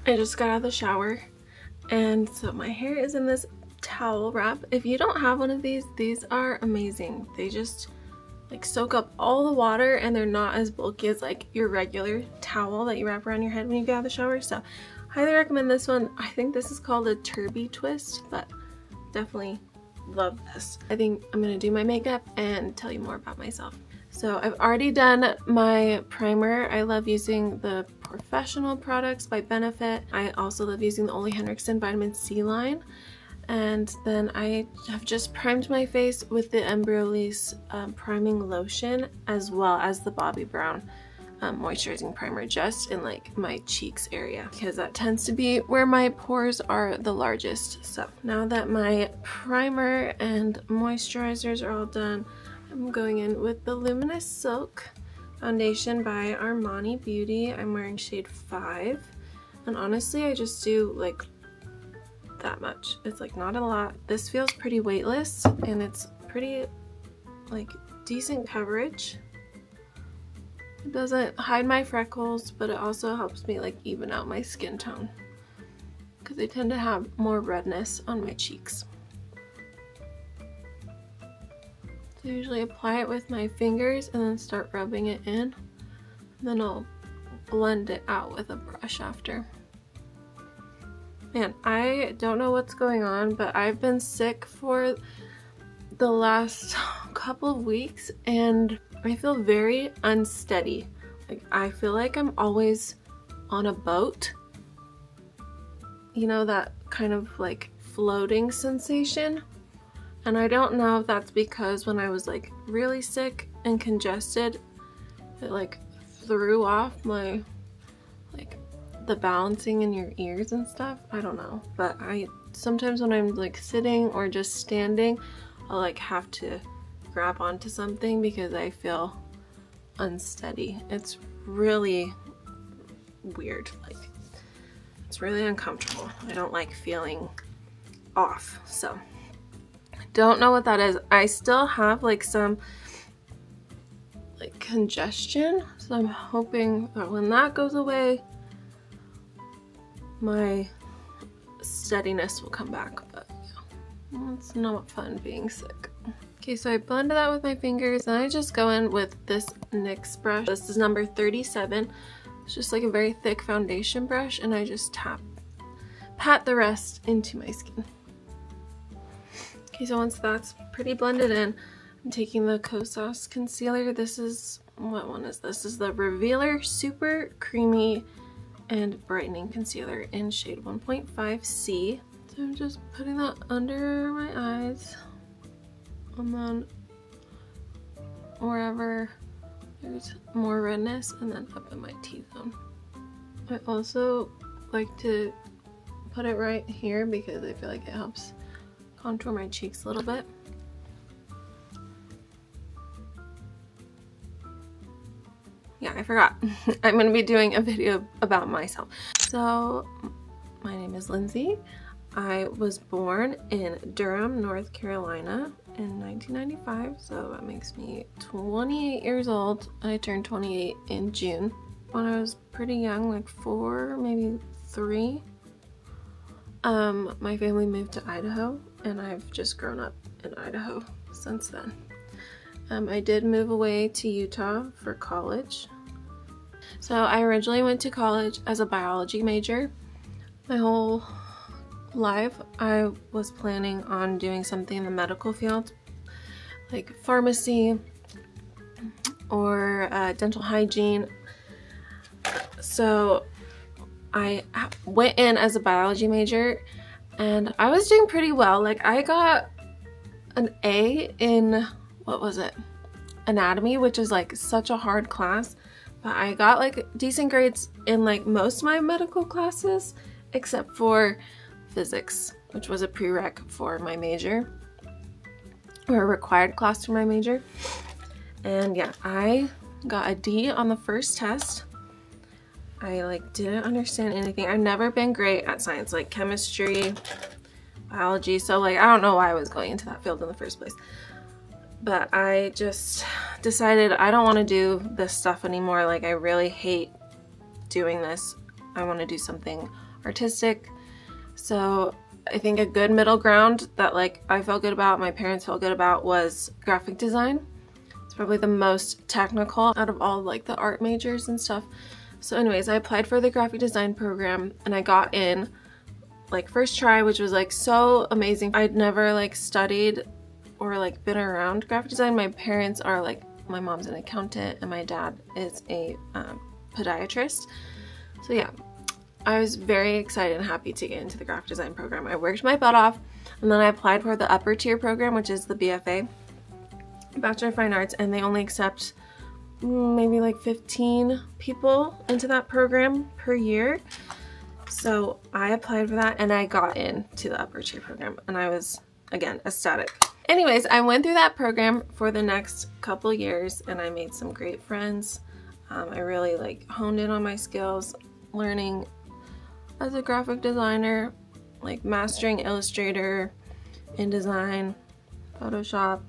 I just got out of the shower, and so my hair is in this towel wrap. If you don't have one of these are amazing. They just like soak up all the water, and they're not as bulky as like your regular towel that you wrap around your head when you get out of the shower. So highly recommend this one. I think this is called a Turby Twist, but definitely love this. I think I'm gonna do my makeup and tell you more about myself. So I've already done my primer. I love using the Professional products by Benefit. I also love using the Ole Henriksen Vitamin C line. And then I have just primed my face with the Embryolisse priming lotion, as well as the Bobbi Brown moisturizing primer, just in like my cheeks area, because that tends to be where my pores are the largest. So now that my primer and moisturizers are all done, I'm going in with the Luminous Silk foundation by Armani Beauty. I'm wearing shade 5, and honestly I just do like that much. It's like not a lot. This feels pretty weightless, and it's pretty like decent coverage. It doesn't hide my freckles, but it also helps me like even out my skin tone, because I tend to have more redness on my cheeks. So I usually apply it with my fingers and then start rubbing it in. Then I'll blend it out with a brush after. Man, I don't know what's going on, but I've been sick for the last couple of weeks, and I feel very unsteady. Like, I feel like I'm always on a boat. You know, that kind of like floating sensation? And I don't know if that's because when I was like really sick and congested, it like threw off my like the balancing in your ears and stuff. I don't know, but I sometimes when I'm like sitting or just standing, I'll like have to grab onto something because I feel unsteady. It's really weird. Like, it's really uncomfortable. I don't like feeling off. So don't know what that is. I still have like some like congestion, so I'm hoping that when that goes away, my steadiness will come back. But yeah, it's not fun being sick. Okay, so I blended that with my fingers, and I just go in with this NYX brush. This is number 37. It's just like a very thick foundation brush, and I just pat the rest into my skin. Okay, so once that's pretty blended in, I'm taking the Kosas concealer. This is, what one is this? This is the Revealer Super Creamy and Brightening Concealer in shade 1.5C. So I'm just putting that under my eyes, and then wherever there's more redness, and then up in my T-zone. I also like to put it right here because I feel like it helps contour my cheeks a little bit. Yeah, I forgot. I'm going to be doing a video about myself. So, my name is Lindsay. I was born in Durham, North Carolina in 1995, so that makes me 28 years old. I turned 28 in June. When I was pretty young, like 4, maybe 3, my family moved to Idaho, and I've just grown up in Idaho since then. I did move away to Utah for college. So I originally went to college as a biology major. My whole life I was planning on doing something in the medical field, like pharmacy or dental hygiene. So I went in as a biology major, and I was doing pretty well. Like, I got an A in, what was it? Anatomy, which is like such a hard class, but I got like decent grades in like most of my medical classes except for physics, which was a prereq for my major, or a required class for my major. And yeah, I got a D on the first test. I like didn't understand anything. I've never been great at science, like chemistry, biology, so like I don't know why I was going into that field in the first place. But I just decided I don't want to do this stuff anymore. Like, I really hate doing this. I want to do something artistic. So I think a good middle ground that like I felt good about, my parents felt good about, was graphic design. It's probably the most technical out of all like the art majors and stuff. So anyways, I applied for the graphic design program and I got in like first try, which was like so amazing. I'd never like studied or like been around graphic design. My parents are like, my mom's an accountant and my dad is a podiatrist. So yeah, I was very excited and happy to get into the graphic design program. I worked my butt off and then I applied for the upper tier program, which is the BFA, Bachelor of Fine Arts, and they only accept maybe like 15 people into that program per year. So I applied for that and I got into the upper tier program and I was, again, ecstatic. Anyways, I went through that program for the next couple years and I made some great friends. I really like honed in on my skills, learning as a graphic designer, like mastering Illustrator, InDesign, Photoshop.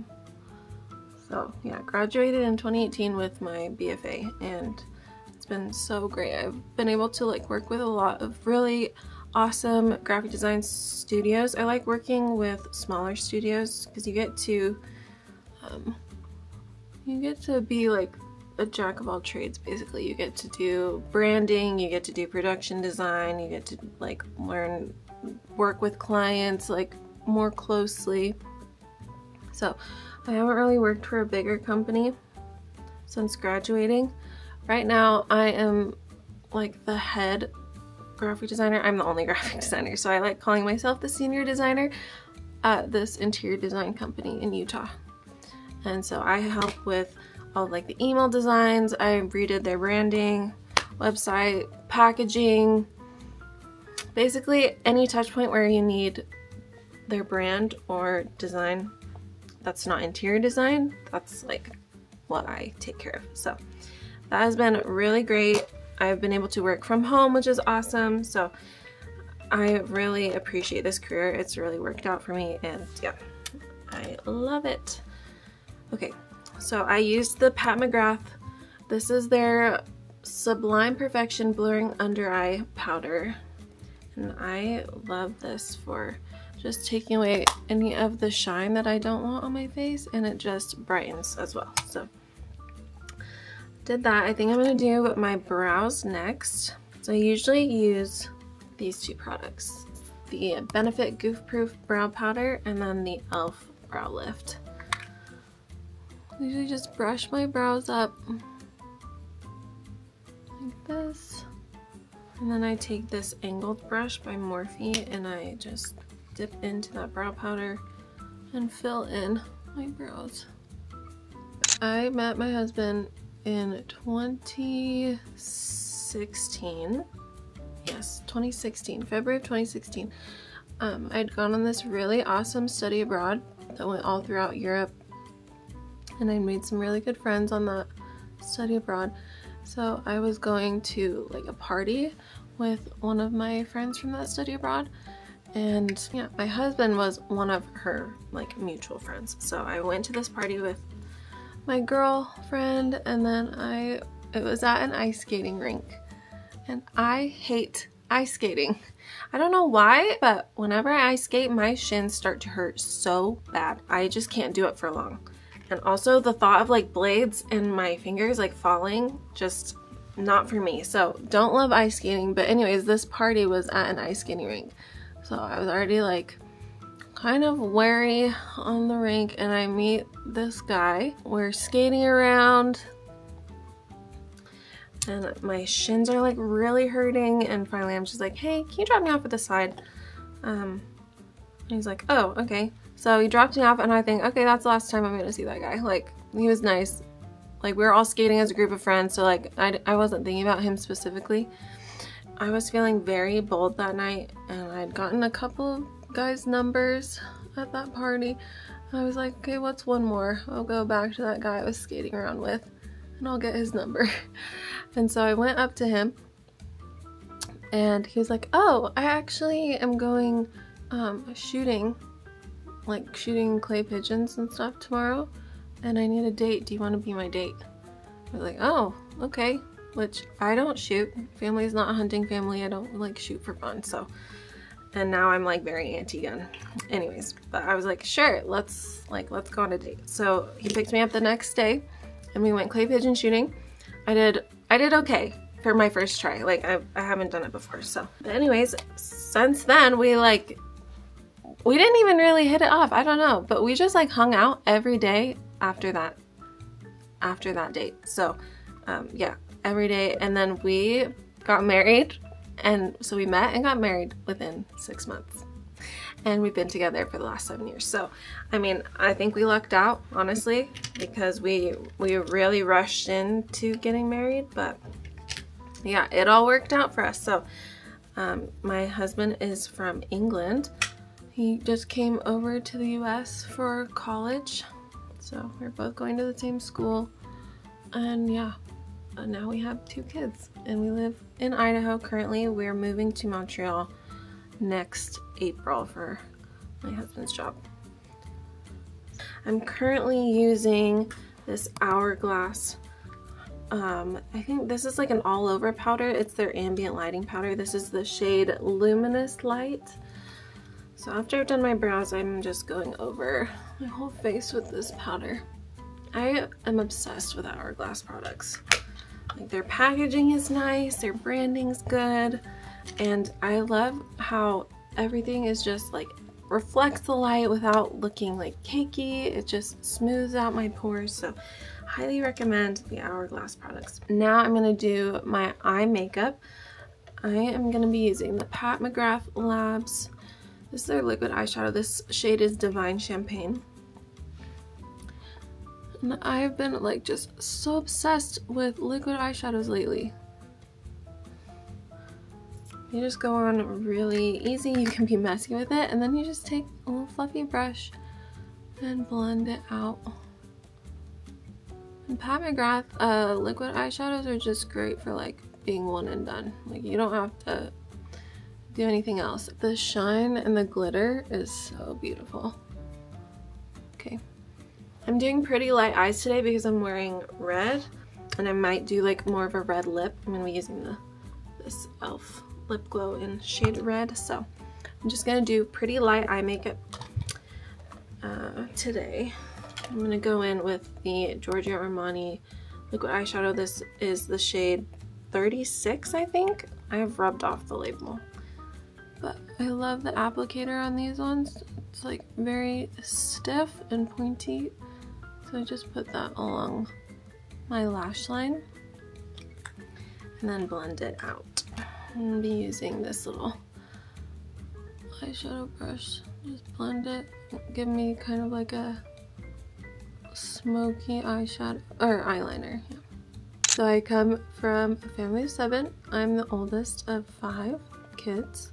So yeah, graduated in 2018 with my BFA and it's been so great. I've been able to like work with a lot of really awesome graphic design studios. I like working with smaller studios because you get to be like a jack of all trades basically. You get to do branding, you get to do production design, you get to like work with clients like more closely. So I haven't really worked for a bigger company since graduating. Right now I am like the head graphic designer. I'm the only graphic designer, so I like calling myself the senior designer at this interior design company in Utah. And so I help with all like the email designs, I redid their branding, website, packaging, basically any touch point where you need their brand or design that's not interior design, that's like what I take care of. So that has been really great. I've been able to work from home, which is awesome. So I really appreciate this career. It's really worked out for me and yeah, I love it. Okay, so I used the Pat McGrath. This is their Sublime Perfection Blurring Under Eye Powder. And I love this for just taking away any of the shine that I don't want on my face, and it just brightens as well. So did that. I think I'm gonna do my brows next. So I usually use these two products, the Benefit Goof Proof Brow Powder and then the e.l.f. Brow Lift. I usually just brush my brows up like this. And then I take this angled brush by Morphe and I just dip into that brow powder and fill in my brows. I met my husband in 2016. Yes, 2016, February of 2016. I'd gone on this really awesome study abroad that went all throughout Europe. And I made some really good friends on that study abroad. So I was going to like a party with one of my friends from that study abroad. And yeah, my husband was one of her like mutual friends. So I went to this party with my girlfriend and then it was at an ice skating rink. And I hate ice skating. I don't know why, but whenever I ice skate, my shins start to hurt so bad. I just can't do it for long. And also the thought of like blades in my fingers like falling, just not for me. So don't love ice skating. But anyways, this party was at an ice skating rink. So I was already like kind of wary on the rink and I meet this guy. We're skating around and my shins are like really hurting and finally I'm just like, hey, can you drop me off at the side? And he's like, oh, okay. So he dropped me off and I think, okay, that's the last time I'm gonna see that guy. Like, he was nice. Like, we were all skating as a group of friends, so like, I wasn't thinking about him specifically. I was feeling very bold that night and I'd gotten a couple of guys' numbers at that party. And I was like, okay, what's one more? I'll go back to that guy I was skating around with and I'll get his number. And so I went up to him and he was like, oh, I actually am going shooting clay pigeons and stuff tomorrow and I need a date. Do you want to be my date? I was like, oh, okay. which I don't shoot. Family's not a hunting family. I don't like shoot for fun, so. And now I'm like very anti-gun. Anyways, but I was like, sure, let's go on a date. So he picked me up the next day and we went clay pigeon shooting. I did okay for my first try. Like I haven't done it before, so. But anyways, since then we didn't even really hit it off. I don't know, but we just like hung out every day after that date. So yeah, every day. And then we got married. And so we met and got married within 6 months. And we've been together for the last 7 years. So, I mean, I think we lucked out, honestly, because we really rushed into getting married. But yeah, it all worked out for us. So my husband is from England. He just came over to the US for college. So we're both going to the same school. And yeah. Now we have 2 kids and we live in Idaho currently. We're moving to Montreal next April for my husband's job. I'm currently using this Hourglass. I think this is like an all over powder. It's their ambient lighting powder. This is the shade Luminous Light. So after I've done my brows, I'm just going over my whole face with this powder. I am obsessed with Hourglass products. Like their packaging is nice, their branding's good, and I love how everything is just like reflects the light without looking like cakey. It just smooths out my pores, so highly recommend the Hourglass products. Now I'm gonna do my eye makeup. I am gonna be using the Pat McGrath Labs. This is their liquid eyeshadow. This shade is Divine Champagne. And I've been like just so obsessed with liquid eyeshadows lately. You just go on really easy, you can be messy with it, and then you just take a little fluffy brush and blend it out. And Pat McGrath liquid eyeshadows are just great for like being one and done. Like you don't have to do anything else. The shine and the glitter is so beautiful. Okay. I'm doing pretty light eyes today because I'm wearing red, and I might do like more of a red lip. I'm gonna be using this e.l.f. lip glow in shade red, so I'm just gonna do pretty light eye makeup today. I'm gonna go in with the Giorgio Armani liquid eyeshadow. This is the shade 36, I think. I have rubbed off the label, but I love the applicator on these ones. It's like very stiff and pointy. So I just put that along my lash line and then blend it out. I'm gonna be using this little eyeshadow brush. Just blend it, give me kind of like a smoky eyeshadow or eyeliner. Yeah. So I come from a family of 7. I'm the oldest of 5 kids.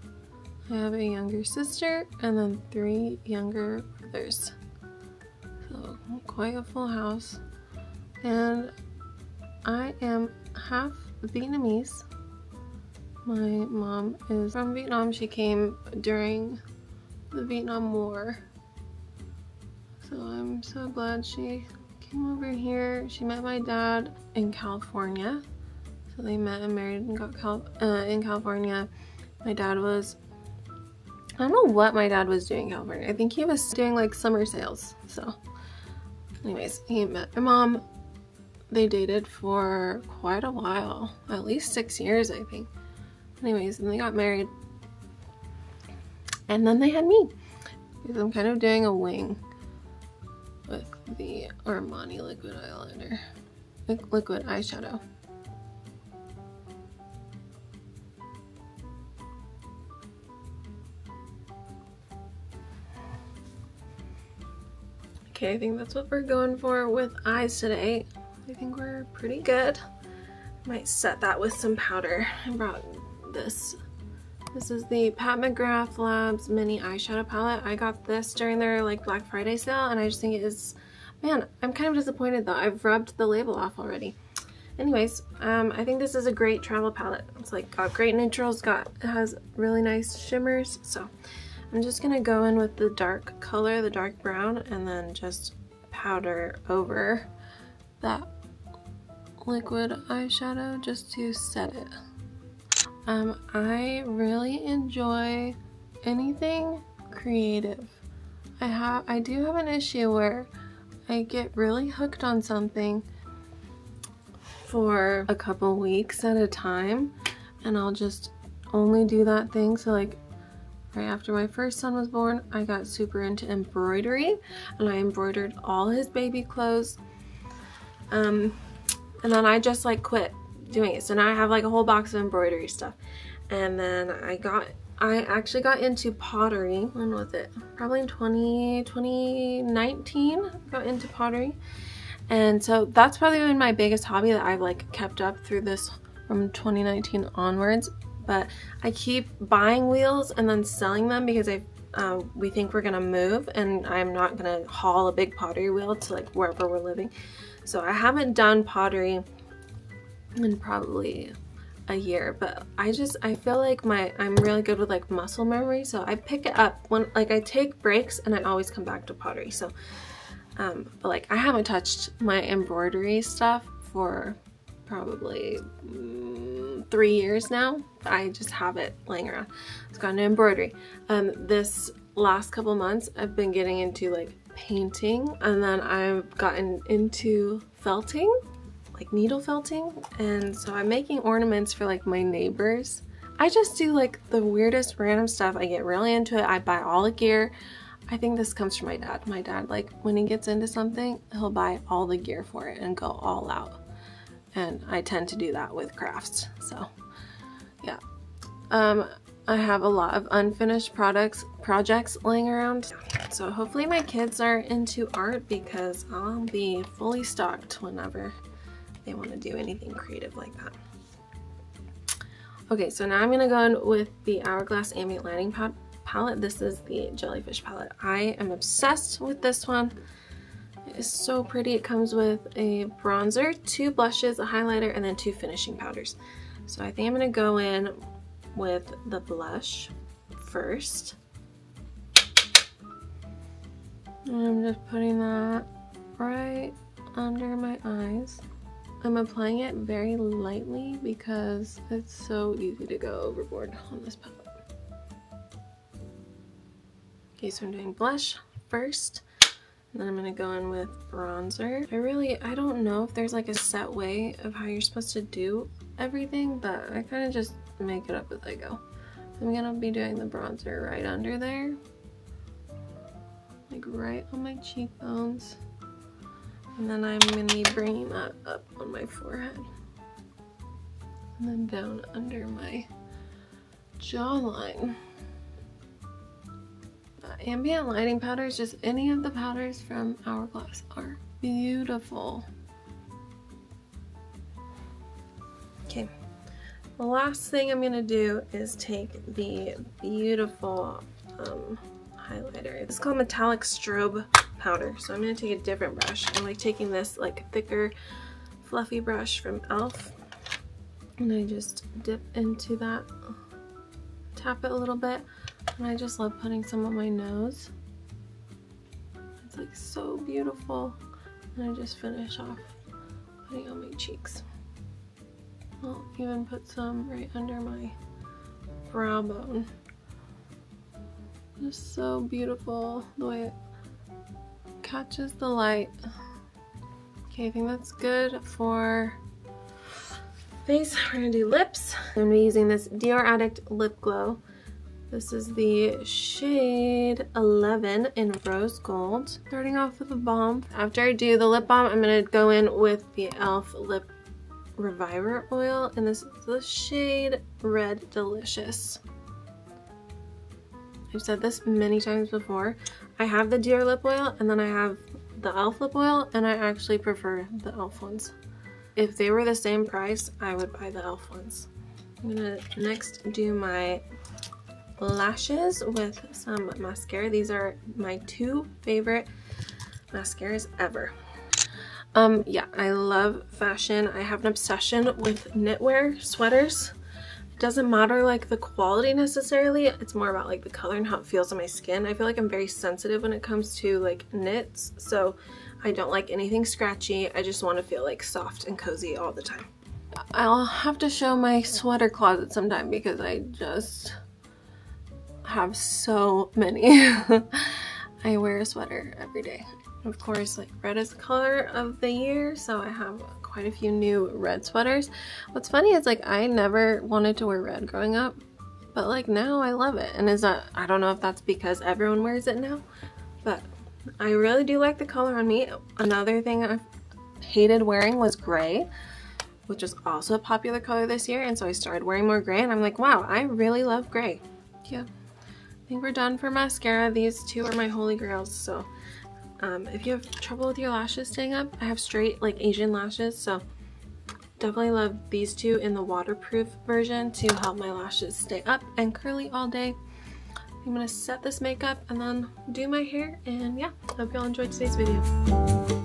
I have a younger sister and then 3 younger brothers. So quite a full house. And I am half Vietnamese. My mom is from Vietnam. She came during the Vietnam War. So I'm so glad she came over here. She met my dad in California. So they met and married and got in California. My dad was, I don't know what my dad was doing in California. I think he was doing like summer sales. So anyways, he met my mom. They dated for quite a while, at least 6 years, I think. Anyways, and they got married. And then they had me. Because I'm kind of doing a wing with the Armani liquid eyeliner, liquid eyeshadow. Okay, I think that's what we're going for with eyes today. I think we're pretty good. Might set that with some powder. I brought this. This is the Pat McGrath Labs mini eyeshadow palette. I got this during their like Black Friday sale, and I just think it is, man, I'm kind of disappointed though. I've rubbed the label off already. Anyways, I think this is a great travel palette. It's like got great neutrals, it has really nice shimmers, so I'm just gonna go in with the dark color, the dark brown, and then just powder over that liquid eyeshadow just to set it. I really enjoy anything creative. I do have an issue where I get really hooked on something for a couple weeks at a time, and I'll just only do that thing. So like right after my first son was born, I got super into embroidery, and I embroidered all his baby clothes. And then I just like quit doing it. So now I have like a whole box of embroidery stuff. And then I actually got into pottery. When was it? Probably in 2019, got into pottery. And so that's probably been my biggest hobby that I've like kept up through this from 2019 onwards. But I keep buying wheels and then selling them because we think we're gonna move, and I'm not gonna haul a big pottery wheel to like wherever we're living. So I haven't done pottery in probably a year, but I feel like I'm really good with like muscle memory, so I pick it up when like I take breaks and I always come back to pottery. So but like I haven't touched my embroidery stuff for probably 3 years now. I just have it laying around. It's got an embroidery. This last couple months I've been getting into like painting, and then I've gotten into felting, like needle felting, and so I'm making ornaments for like my neighbors. I just do like the weirdest random stuff. I get really into it. I buy all the gear. I think this comes from my dad. My dad, like when he gets into something, he'll buy all the gear for it and go all out. And I tend to do that with crafts. So yeah. I have a lot of unfinished projects laying around. So hopefully my kids are into art, because I'll be fully stocked whenever they want to do anything creative like that. Okay, so now I'm gonna go in with the Hourglass Ambient Lighting palette. This is the Jellyfish palette. I am obsessed with this one. It is so pretty. It comes with a bronzer, 2 blushes, a highlighter, and then 2 finishing powders. So I think I'm gonna go in with the blush first. And I'm just putting that right under my eyes. I'm applying it very lightly because it's so easy to go overboard on this palette. Okay, so I'm doing blush first, and then I'm gonna go in with bronzer. I don't know if there's like a set way of how you're supposed to do everything, but I kind of just make it up as I go. I'm gonna be doing the bronzer right under there, like right on my cheekbones. And then I'm gonna be bringing that up on my forehead. And then down under my jawline. Ambient lighting powders, just any of the powders from Hourglass, are beautiful. Okay, the last thing I'm gonna do is take the beautiful highlighter. It's called Metallic Strobe powder. So I'm gonna take a different brush. I'm like taking this like thicker fluffy brush from e.l.f. and I just dip into that, tap it a little bit, and I just love putting some on my nose. It's like so beautiful. And I just finish off putting on my cheeks. I'll even put some right under my brow bone. Just so beautiful the way it catches the light. Okay, I think that's good for face. We're gonna do lips. I'm gonna be using this Dior Addict Lip Glow. This is the shade 11 in Rose Gold. Starting off with a balm. After I do the lip balm, I'm gonna go in with the e.l.f. Lip Reviver Oil, and this is the shade Red Delicious. I've said this many times before. I have the Dior lip oil, and then I have the e.l.f. lip oil, and I actually prefer the e.l.f. ones. If they were the same price, I would buy the e.l.f. ones. I'm gonna next do my lashes with some mascara. These are my 2 favorite mascaras ever. Yeah, I love fashion. I have an obsession with knitwear, sweaters. Doesn't matter like the quality necessarily, it's more about like the color and how it feels on my skin. I feel like I'm very sensitive when it comes to like knits, so I don't like anything scratchy. I just want to feel like soft and cozy all the time. I'll have to show my sweater closet sometime because I just have so many. I wear a sweater every day. Of course, like red is the color of the year, so I have quite a few new red sweaters. What's funny is like I never wanted to wear red growing up, but like now I love it. And I don't know if that's because everyone wears it now, but I really do like the color on me. Another thing I've hated wearing was gray, which is also a popular color this year, and so I started wearing more gray and I'm like, wow, I really love gray. Yeah, I think we're done for mascara. These two are my holy grails, so if you have trouble with your lashes staying up, I have straight like Asian lashes, so definitely love these two in the waterproof version to help my lashes stay up and curly all day. I'm gonna set this makeup and then do my hair, and yeah, hope y'all enjoyed today's video.